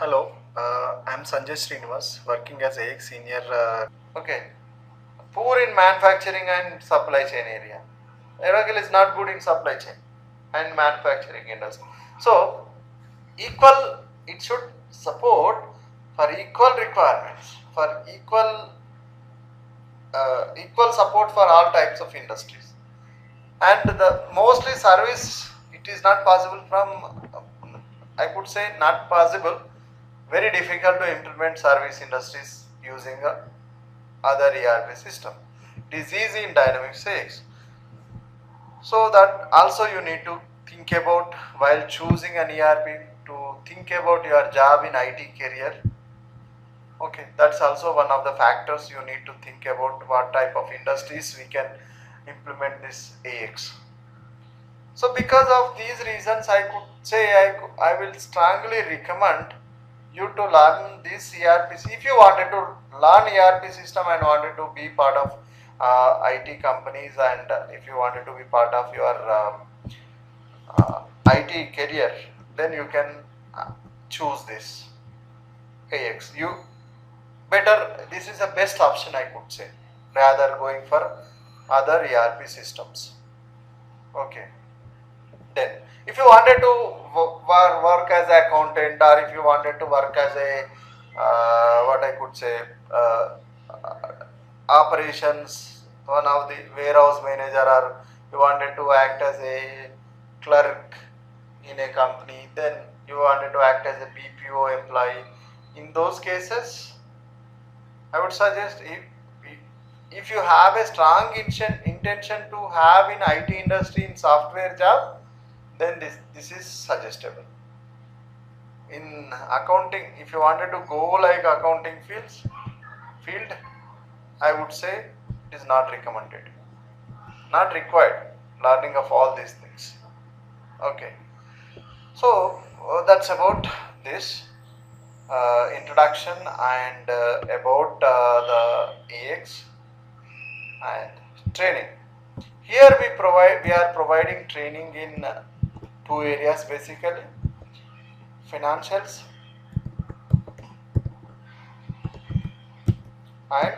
Hello, I'm Sanjay Srinivas, working as a senior. Okay, poor in manufacturing and supply chain area. Oracle is not good in supply chain and manufacturing industry. So, equal, it should support for equal requirements, for equal support for all types of industries. And the mostly service, it is not possible I could say not possible, very difficult to implement service industries using other ERP system. It is easy in Dynamics AX. So that also you need to think about while choosing an ERP, to think about your job in IT career. Okay, that's also one of the factors you need to think about, what type of industries we can implement this AX. So because of these reasons, I could say I will strongly recommend you to learn this ERP. If you wanted to learn ERP system and wanted to be part of IT companies, and if you wanted to be part of your IT career, then you can choose this AX. You better, this is the best option I could say, rather going for other ERP systems. Okay. Then, if you wanted to work as an accountant, or if you wanted to work as a what I could say operations, one of the warehouse manager, or you wanted to act as a clerk in a company, then you wanted to act as a BPO employee. In those cases, I would suggest, if you have a strong intention to have in IT industry in software job, then this is suggestible. In accounting, if you wanted to go like accounting field, I would say it is not recommended, not required learning of all these things. Okay, so that's about this introduction and about the AX and training. Here we are providing training in two areas basically: financials and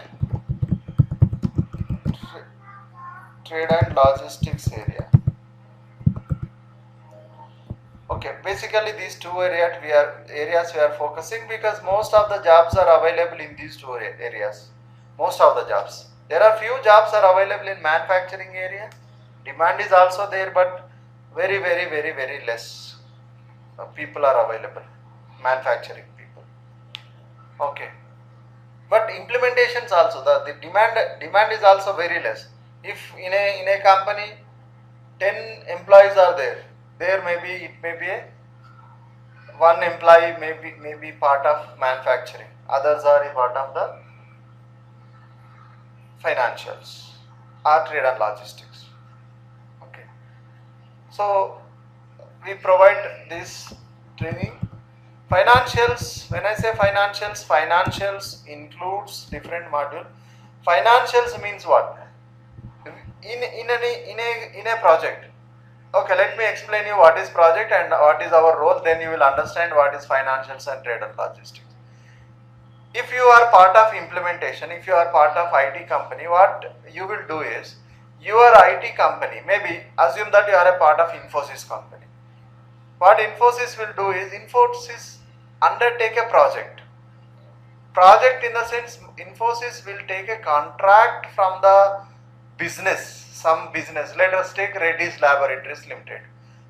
trade and logistics area. Okay, basically these two areas we are focusing, because most of the jobs are available in these two areas. Most of the jobs. There are few jobs are available in manufacturing area. Demand is also there, but very less people are available. Manufacturing people. Okay. But implementations also, the demand is also very less. If in a company 10 employees are there, it may be a one employee may be part of manufacturing, others are a part of the financials or trade and logistics. Okay, so we provide this training. Financials, when I say financials includes different module. Financials means what? In a project. Okay, let me explain you what is project and what is our role, then you will understand what is financials and trade and logistics. If you are part of implementation, if you are part of IT company, what you will do is, your IT company, maybe assume that you are a part of Infosys company. What Infosys will do is, Infosys undertake a project. Project in the sense, Infosys will take a contract from the business, some business. Let us take Reddy's Laboratories Limited.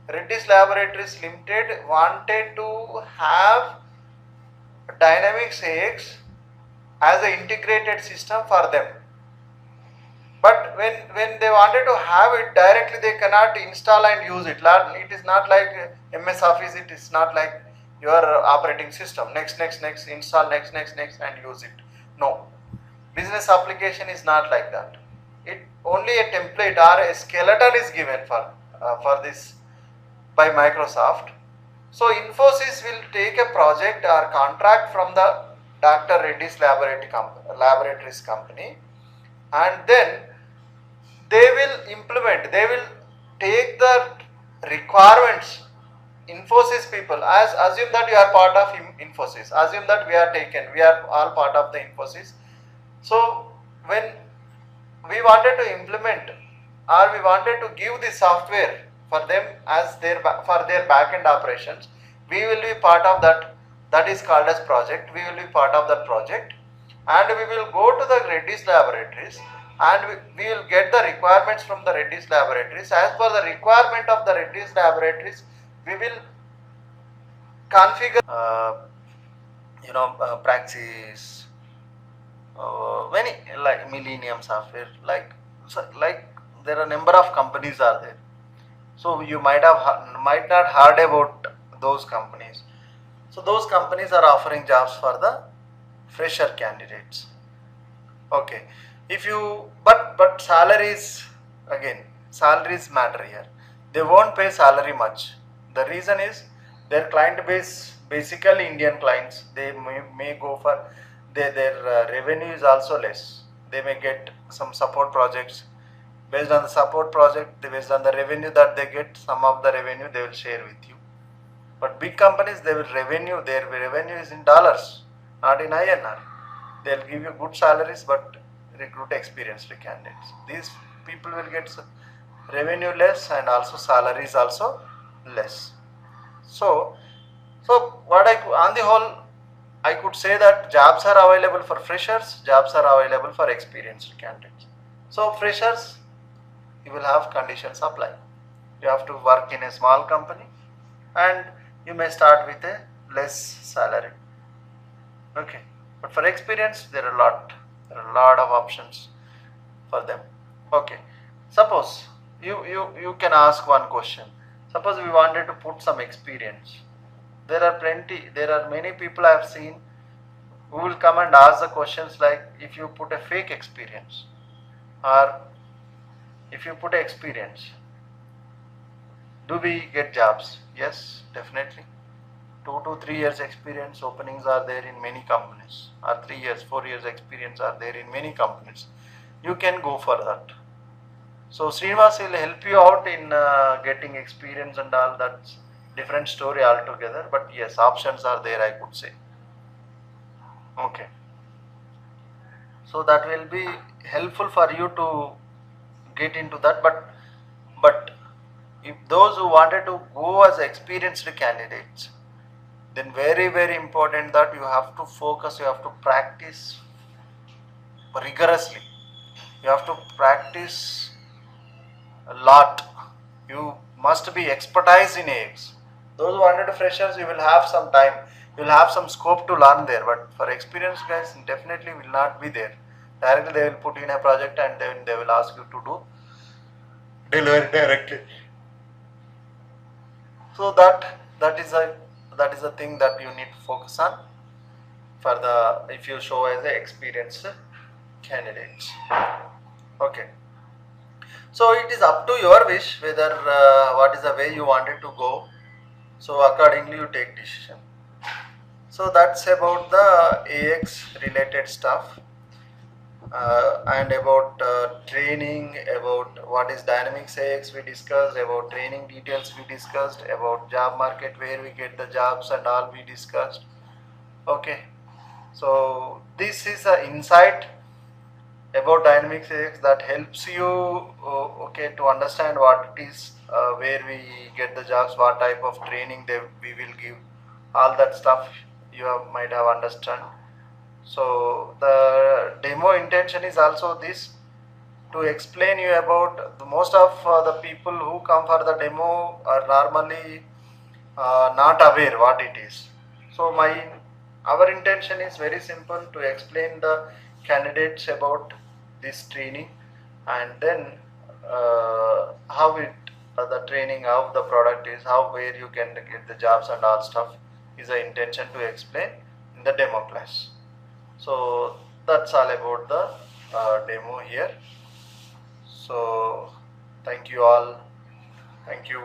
Reddy's Laboratories Limited wanted to have Dynamics AX as an integrated system for them. But when they wanted to have it directly, they cannot install and use it. It is not like MS Office, it is not like your operating system. Next, install, next, and use it. No. Business application is not like that. It only a template or a skeleton is given for this by Microsoft. So Infosys will take a project or contract from the Dr. Reddy's Laboratories company, and then they will implement, they will take the requirements Infosys people, as assume that you are part of Infosys, assume that we are all part of the Infosys. So when we wanted to implement or we wanted to give the software for them as for their back-end operations, we will be part of that. That is called as project. We will be part of that project, and we will go to the Reddy's laboratories, and we will get the requirements from the Reddy's laboratories. As per the requirement of the Reddy's laboratories, we will configure Praxis, many like Millennium Software, like there are a number of companies are there. So you might not heard about those companies. So those companies are offering jobs for the fresher candidates. Okay, if you but salaries, again, salaries matter here. They won't pay salary much. The reason is their client base basically Indian clients. They may go for their revenue is also less. They may get some support projects. Based on the support project, based on the revenue that they get, some of the revenue they will share with you. But big companies, their revenue is in dollars, not in INR. They'll give you good salaries but recruit experienced candidates. These people will get revenue less and also salaries also less. So on the whole, I could say that jobs are available for freshers, jobs are available for experienced candidates. So freshers, you will have conditions apply. You have to work in a small company and you may start with a less salary. Okay, but for experience, there are a lot of options for them. Okay, suppose you can ask one question. Suppose we wanted to put some experience. There are many people I have seen who will come and ask the questions like, if you put a fake experience or if you put experience, do we get jobs? Yes, definitely. 2 to 3 years experience openings are there in many companies, or 3 years, 4 years experience are there in many companies. You can go for that. So Srinivas will help you out in getting experience and all. That's different story altogether. But yes, options are there, I could say. Okay. So that will be helpful for you to get into that. But if those who wanted to go as experienced candidates, then very important that you have to focus, you have to practice rigorously, you have to practice a lot, you must be expertise in AX. Those who wanted freshers, you will have some time, you will have some scope to learn there, but for experienced guys, definitely will not be there. Directly they will put in a project and then they will ask you to do delivery directly. So that is a thing that you need to focus on for the, if you show as a experienced candidates. Okay. So it is up to your wish whether what is the way you wanted to go. So accordingly you take decision. So that's about the AX related stuff. And about training, about what is Dynamics AX we discussed, about training details we discussed, about job market where we get the jobs and all we discussed. Okay, so this is an insight about Dynamics AX that helps you okay, to understand what it is, where we get the jobs, what type of training we will give, all that stuff you might have understand. So the demo intention is also this, to explain you about the most of the people who come for the demo are normally not aware what it is. So our intention is very simple, to explain the candidates about this training, and then how the training, how the product is, where you can get the jobs and all stuff is the intention to explain in the demo class. So that's all about the demo here. So thank you all. Thank you.